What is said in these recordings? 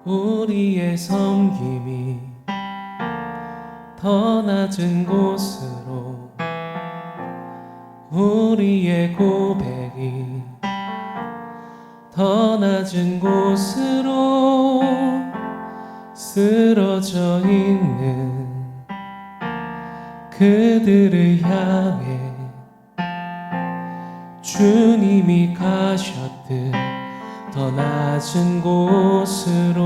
우리의 섬김이 더 낮은 곳으로, 우리의 고백이 더 낮은 곳으로 쓰러져 있는 그들을 향해 주님이 가셨듯 더 낮은 곳으로,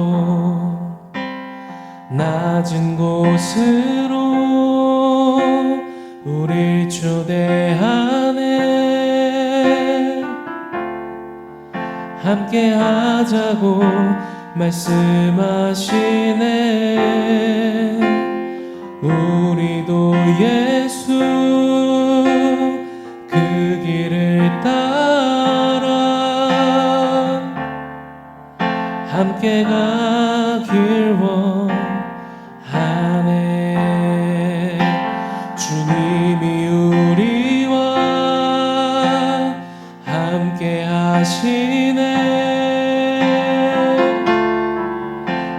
낮은 곳으로 우릴 초대하네. 함께 하자고 말씀하시네. 우리도 예수 그 길을 따라 함께 가길 원하네. 주님이 우리와 함께 하시네.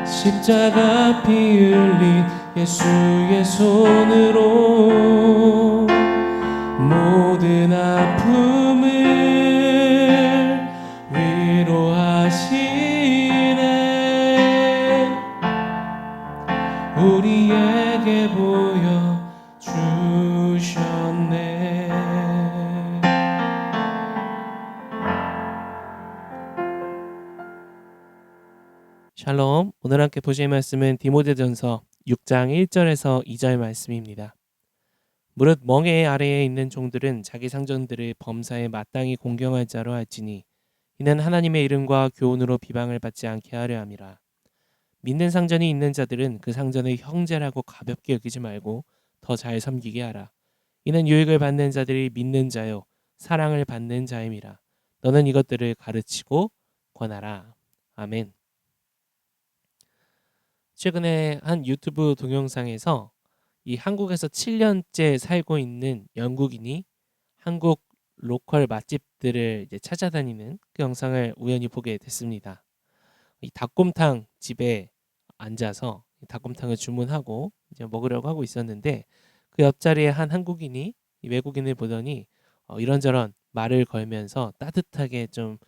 십자가 피 흘린 예수의 손으로 모든 아픔을 위로하시네. 우리에게 보여주셨네. 샬롬. 오늘 함께 보실 말씀은 디모데전서 6장 1절에서 2절 말씀입니다. 무릇 멍에 아래에 있는 종들은 자기 상전들을 범사에 마땅히 공경할 자로 할지니 이는 하나님의 이름과 교훈으로 비방을 받지 않게 하려 함이라. 믿는 상전이 있는 자들은 그 상전을 형제라고 가볍게 여기지 말고 더 잘 섬기게 하라. 이는 유익을 받는 자들이 믿는 자요 사랑을 받는 자임이라. 너는 이것들을 가르치고 권하라. 아멘. 최근에 한 유튜브 동영상에서 이 한국에서 7년째 살고 있는 영국인이 한국 로컬 맛집들을 이제 찾아다니는 그 영상을 우연히 보게 됐습니다. 이 닭곰탕 집에 앉아서 이 닭곰탕을 주문하고 이제 먹으려고 하고 있었는데, 그 옆자리에 한 한국인이 이 외국인을 보더니 이런저런 말을 걸면서 따뜻하게 좀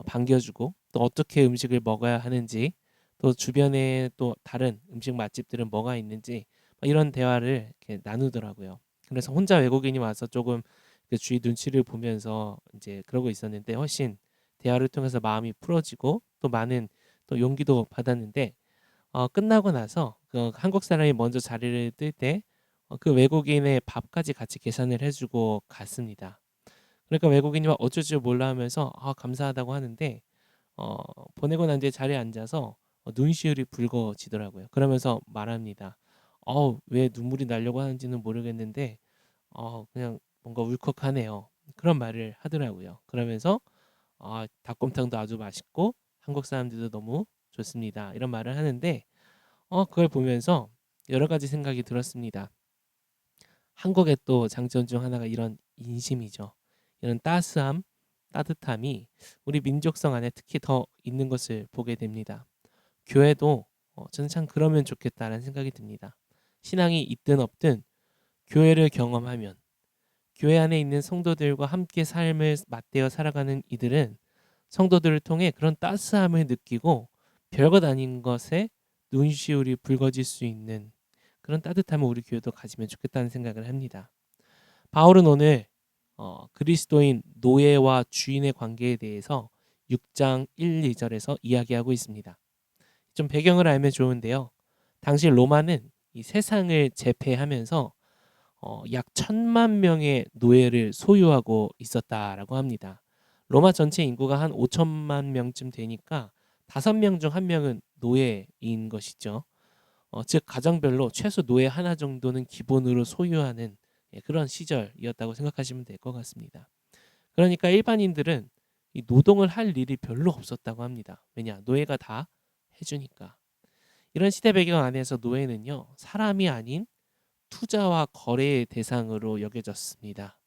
반겨주고, 또 어떻게 음식을 먹어야 하는지, 또 주변에 또 다른 음식 맛집들은 뭐가 있는지 이런 대화를 이렇게 나누더라고요. 그래서 혼자 외국인이 와서 조금 그 주위 눈치를 보면서 이제 그러고 있었는데, 훨씬 대화를 통해서 마음이 풀어지고 또 많은 또 용기도 받았는데, 끝나고 나서 그 한국 사람이 먼저 자리를 뜰 때 그 외국인의 밥까지 같이 계산을 해주고 갔습니다. 그러니까 외국인이 막 어쩔 줄 몰라 하면서 감사하다고 하는데, 보내고 난 뒤에 자리에 앉아서 눈시울이 붉어지더라고요. 그러면서 말합니다. 왜 눈물이 나려고 하는지는 모르겠는데 그냥 뭔가 울컥하네요. 그런 말을 하더라고요. 그러면서 닭곰탕도 아주 맛있고 한국 사람들도 너무 좋습니다. 이런 말을 하는데, 그걸 보면서 여러 가지 생각이 들었습니다. 한국의 또 장점 중 하나가 이런 인심이죠. 이런 따스함, 따뜻함이 우리 민족성 안에 특히 더 있는 것을 보게 됩니다. 교회도 저는 참 그러면 좋겠다라는 생각이 듭니다. 신앙이 있든 없든 교회를 경험하면, 교회 안에 있는 성도들과 함께 삶을 맞대어 살아가는 이들은 성도들을 통해 그런 따스함을 느끼고 별것 아닌 것에 눈시울이 붉어질 수 있는 그런 따뜻함을 우리 교회도 가지면 좋겠다는 생각을 합니다. 바울은 오늘 그리스도인 노예와 주인의 관계에 대해서 6장 1, 2절에서 이야기하고 있습니다. 좀 배경을 알면 좋은데요. 당시 로마는 이 세상을 제패하면서 약 1,000만 명의 노예를 소유하고 있었다라고 합니다. 로마 전체 인구가 한 5천만 명쯤 되니까 5명 중 1명은 노예인 것이죠. 즉 가정별로 최소 노예 하나 정도는 기본으로 소유하는 그런 시절이었다고 생각하시면 될 것 같습니다. 그러니까 일반인들은 이 노동을 할 일이 별로 없었다고 합니다. 왜냐? 노예가 다 해주니까. 이런 시대 배경 안에서 노예는요, 사람이 아닌 투자와 거래의 대상으로 여겨졌습니다.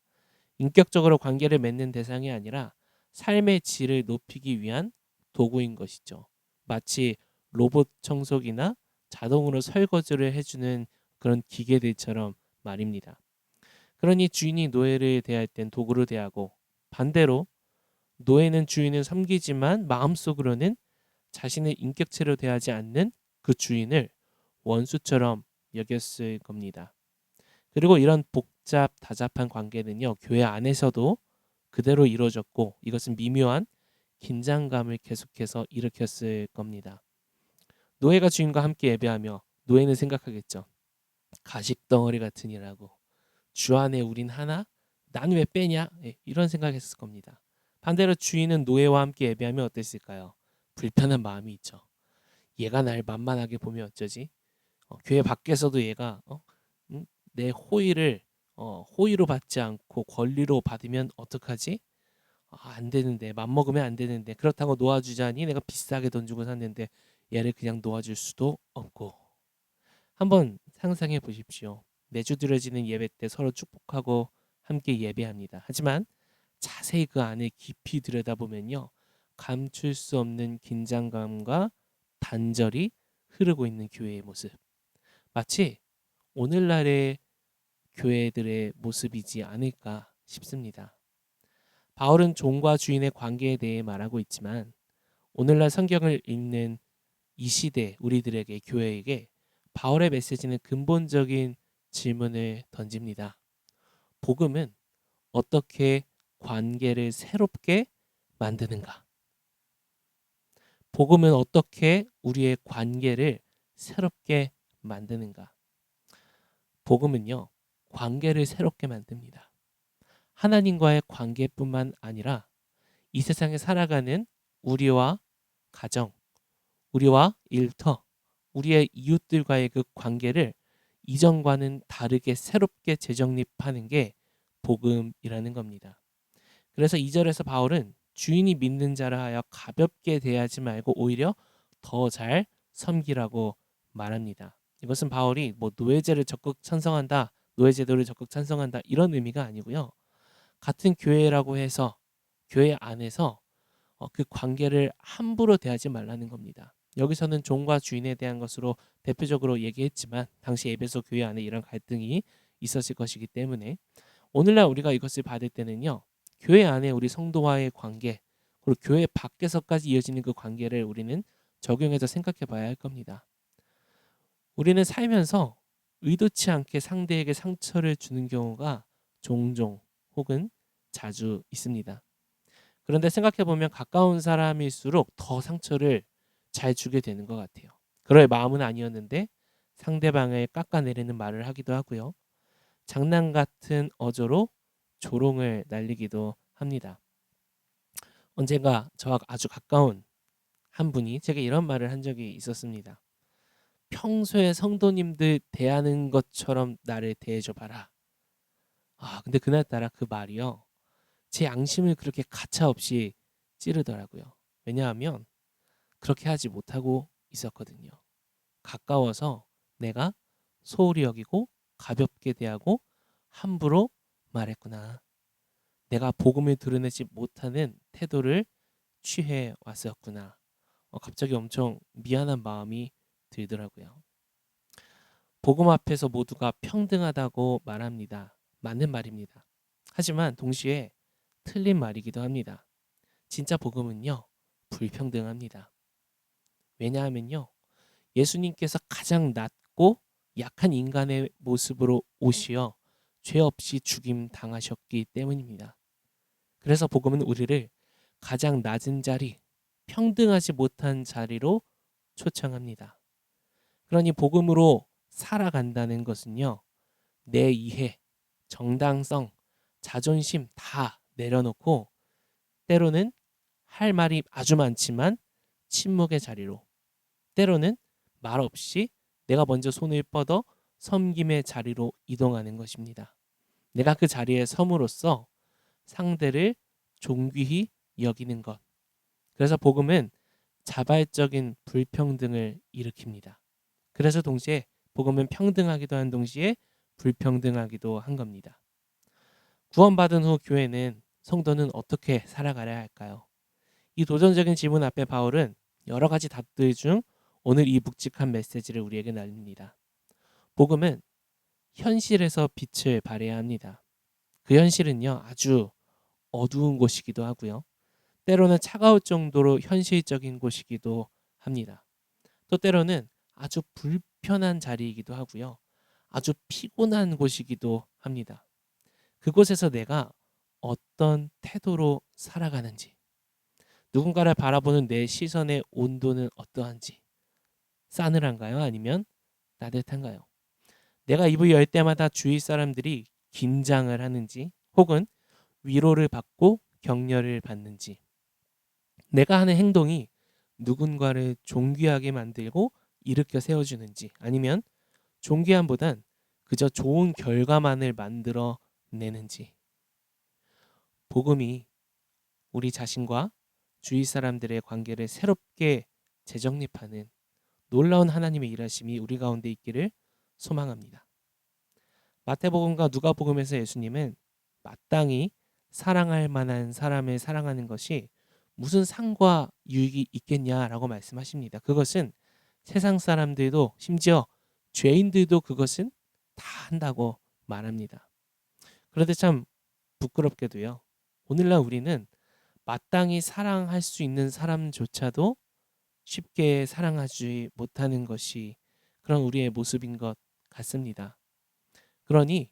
인격적으로 관계를 맺는 대상이 아니라 삶의 질을 높이기 위한 도구인 것이죠. 마치 로봇 청소기나 자동으로 설거지를 해주는 그런 기계들처럼 말입니다. 그러니 주인이 노예를 대할 땐 도구로 대하고, 반대로 노예는 주인을 섬기지만 마음속으로는 자신의 인격체로 대하지 않는 그 주인을 원수처럼 여겼을 겁니다. 그리고 이런 복잡 다잡한 관계는요, 교회 안에서도 그대로 이루어졌고, 이것은 미묘한 긴장감을 계속해서 일으켰을 겁니다. 노예가 주인과 함께 예배하며 노예는 생각하겠죠. 가식덩어리 같은 이라고. 주 안에 우린 하나? 난 왜 빼냐? 이런 생각했을 겁니다. 반대로 주인은 노예와 함께 예배하면 어땠을까요? 불편한 마음이 있죠. 얘가 날 만만하게 보면 어쩌지? 교회 밖에서도 얘가 내 호의를 호의로 받지 않고 권리로 받으면 어떡하지? 안 되는데, 맘먹으면 안 되는데, 그렇다고 놓아주자니 내가 비싸게 돈 주고 샀는데 얘를 그냥 놓아줄 수도 없고. 한번 상상해 보십시오. 매주 드려지는 예배 때 서로 축복하고 함께 예배합니다. 하지만 자세히 그 안에 깊이 들여다보면요, 감출 수 없는 긴장감과 단절이 흐르고 있는 교회의 모습. 마치 오늘날의 교회들의 모습이지 않을까 싶습니다. 바울은 종과 주인의 관계에 대해 말하고 있지만, 오늘날 성경을 읽는 이 시대 우리들에게, 교회에게 바울의 메시지는 근본적인 질문을 던집니다. 복음은 어떻게 관계를 새롭게 만드는가? 복음은 어떻게 우리의 관계를 새롭게 만드는가? 복음은요, 관계를 새롭게 만듭니다. 하나님과의 관계뿐만 아니라 이 세상에 살아가는 우리와 가정, 우리와 일터, 우리의 이웃들과의 그 관계를 이전과는 다르게 새롭게 재정립하는 게 복음이라는 겁니다. 그래서 2절에서 바울은 주인이 믿는 자라 하여 가볍게 대하지 말고 오히려 더 잘 섬기라고 말합니다. 이것은 바울이 뭐 노예제를 적극 찬성한다, 노예제도를 적극 찬성한다 이런 의미가 아니고요. 같은 교회라고 해서 교회 안에서 그 관계를 함부로 대하지 말라는 겁니다. 여기서는 종과 주인에 대한 것으로 대표적으로 얘기했지만 당시 에베소 교회 안에 이런 갈등이 있었을 것이기 때문에 오늘날 우리가 이것을 받을 때는요, 교회 안에 우리 성도와의 관계, 그리고 교회 밖에서까지 이어지는 그 관계를 우리는 적용해서 생각해 봐야 할 겁니다. 우리는 살면서 의도치 않게 상대에게 상처를 주는 경우가 종종 혹은 자주 있습니다. 그런데 생각해 보면 가까운 사람일수록 더 상처를 잘 주게 되는 것 같아요. 그럴 마음은 아니었는데 상대방을 깎아내리는 말을 하기도 하고요. 장난 같은 어조로 조롱을 날리기도 합니다. 언젠가 저와 아주 가까운 한 분이 제게 이런 말을 한 적이 있었습니다. 평소에 성도님들 대하는 것처럼 나를 대해줘 봐라. 근데 그날따라 그 말이요, 제 양심을 그렇게 가차없이 찌르더라고요. 왜냐하면 그렇게 하지 못하고 있었거든요. 가까워서 내가 소홀히 여기고 가볍게 대하고 함부로 말했구나. 내가 복음을 드러내지 못하는 태도를 취해 왔었구나. 갑자기 엄청 미안한 마음이 들더라고요. 복음 앞에서 모두가 평등하다고 말합니다. 맞는 말입니다. 하지만 동시에 틀린 말이기도 합니다. 진짜 복음은요, 불평등합니다. 왜냐하면요, 예수님께서 가장 낮고 약한 인간의 모습으로 오시어 죄 없이 죽임 당하셨기 때문입니다. 그래서 복음은 우리를 가장 낮은 자리, 평등하지 못한 자리로 초청합니다. 그러니 복음으로 살아간다는 것은요, 내 이해, 정당성, 자존심 다 내려놓고 때로는 할 말이 아주 많지만 침묵의 자리로, 때로는 말 없이 내가 먼저 손을 뻗어 섬김의 자리로 이동하는 것입니다. 내가 그 자리에 섬으로써 상대를 존귀히 여기는 것. 그래서 복음은 자발적인 불평등을 일으킵니다. 그래서 동시에 복음은 평등하기도 한 동시에 불평등하기도 한 겁니다. 구원받은 후 교회는, 성도는 어떻게 살아가야 할까요? 이 도전적인 질문 앞에 바울은 여러 가지 답들 중 오늘 이 묵직한 메시지를 우리에게 날립니다. 복음은 현실에서 빛을 발해야 합니다. 그 현실은요, 아주 어두운 곳이기도 하고요. 때로는 차가울 정도로 현실적인 곳이기도 합니다. 또 때로는 아주 불편한 자리이기도 하고요. 아주 피곤한 곳이기도 합니다. 그곳에서 내가 어떤 태도로 살아가는지, 누군가를 바라보는 내 시선의 온도는 어떠한지, 싸늘한가요? 아니면 따뜻한가요? 내가 입을 열 때마다 주위 사람들이 긴장을 하는지, 혹은 위로를 받고 격려를 받는지, 내가 하는 행동이 누군가를 존귀하게 만들고 일으켜 세워주는지, 아니면 존귀함보단 그저 좋은 결과만을 만들어 내는지. 복음이 우리 자신과 주위 사람들의 관계를 새롭게 재정립하는 놀라운 하나님의 일하심이 우리 가운데 있기를 소망합니다. 마태복음과 누가복음에서 예수님은 마땅히 사랑할 만한 사람을 사랑하는 것이 무슨 상과 유익이 있겠냐라고 말씀하십니다. 그것은 세상 사람들도, 심지어 죄인들도 그것은 다 한다고 말합니다. 그런데 참 부끄럽게도요, 오늘날 우리는 마땅히 사랑할 수 있는 사람조차도 쉽게 사랑하지 못하는 것이 그런 우리의 모습인 것 같습니다. 그러니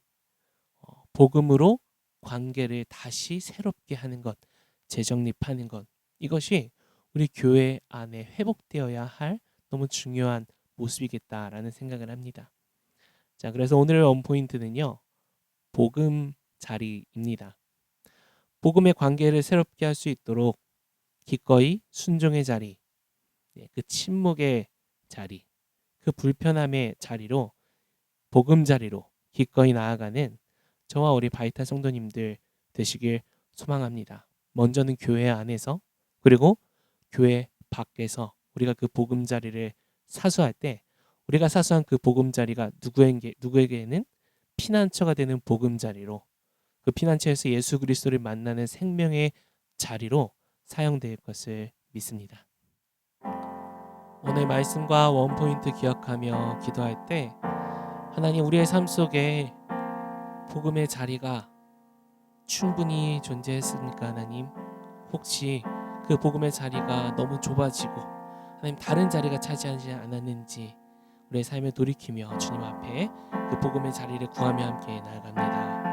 복음으로 관계를 다시 새롭게 하는 것, 재정립하는 것, 이것이 우리 교회 안에 회복되어야 할 너무 중요한 모습이겠다라는 생각을 합니다. 자, 그래서 오늘의 원포인트는요, 복음 자리입니다. 복음의 관계를 새롭게 할 수 있도록 기꺼이 순종의 자리, 그 침묵의 자리, 그 불편함의 자리로, 복음 자리로 기꺼이 나아가는 저와 우리 바이탈 성도님들 되시길 소망합니다. 먼저는 교회 안에서, 그리고 교회 밖에서 우리가 그 복음 자리를 사수할 때, 우리가 사수한 그 복음 자리가 누구에게는 피난처가 되는 복음 자리로, 그 피난처에서 예수 그리스도를 만나는 생명의 자리로 사용될 것을 믿습니다. 오늘 말씀과 원포인트 기억하며 기도할 때, 하나님, 우리의 삶 속에 복음의 자리가 충분히 존재했습니까? 하나님, 혹시 그 복음의 자리가 너무 좁아지고 하나님 다른 자리가 차지하지 않았는지 우리의 삶을 돌이키며 주님 앞에 그 복음의 자리를 구하며 함께 나아갑니다.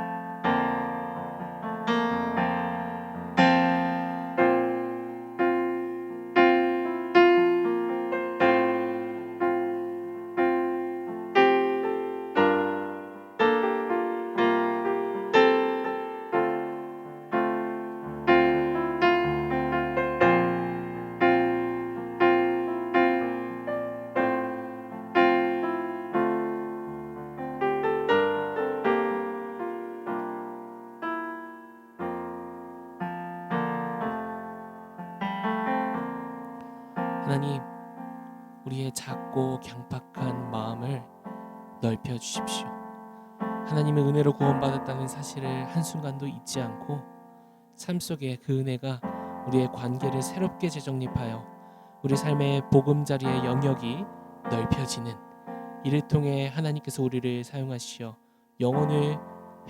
하나님, 우리의 작고 강팍한 마음을 넓혀 주십시오. 하나님의 은혜로 구원받았다는 사실을 한순간도 잊지 않고 삶 속에 그 은혜가 우리의 관계를 새롭게 재정립하여 우리 삶의 보금자리의 영역이 넓혀지는, 이를 통해 하나님께서 우리를 사용하시어 영혼을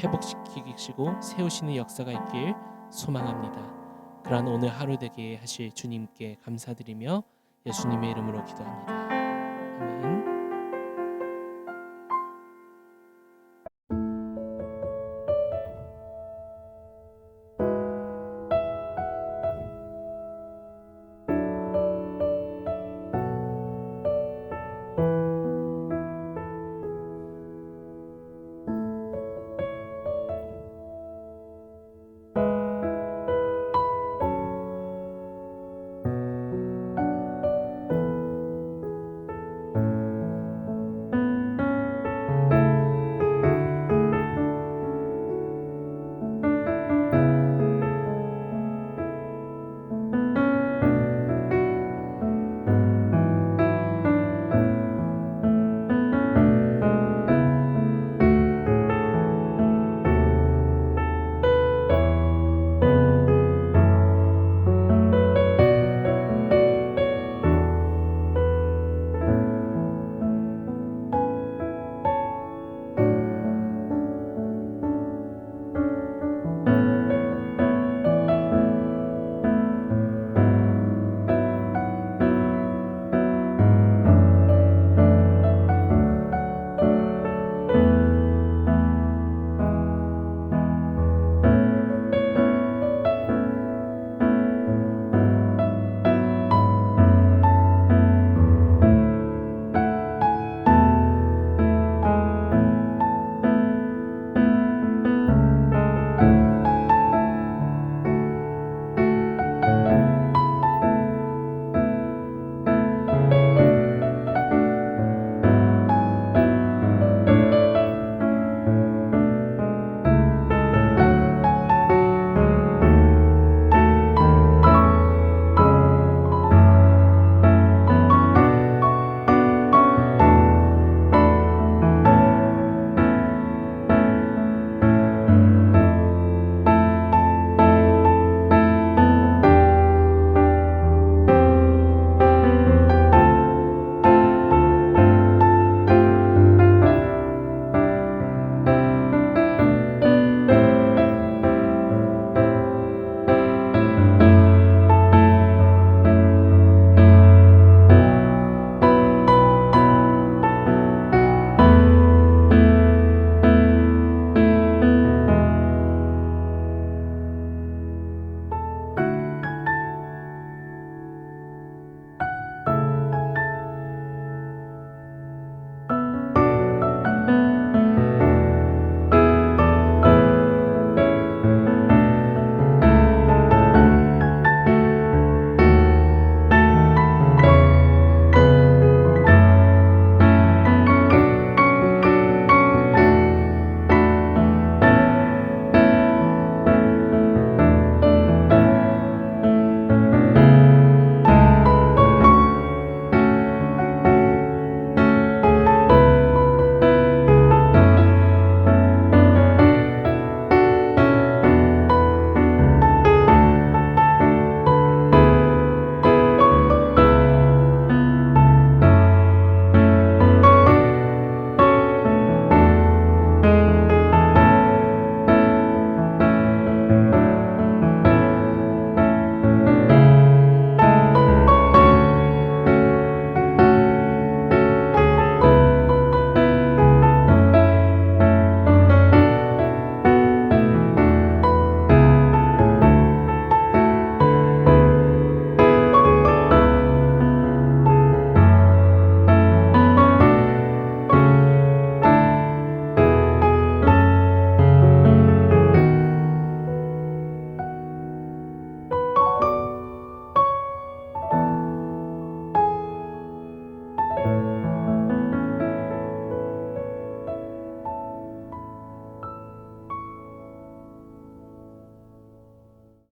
회복시키시고 세우시는 역사가 있길 소망합니다. 그러한 오늘 하루 되게 하실 주님께 감사드리며 예수님의 이름으로 기도합니다. 아멘.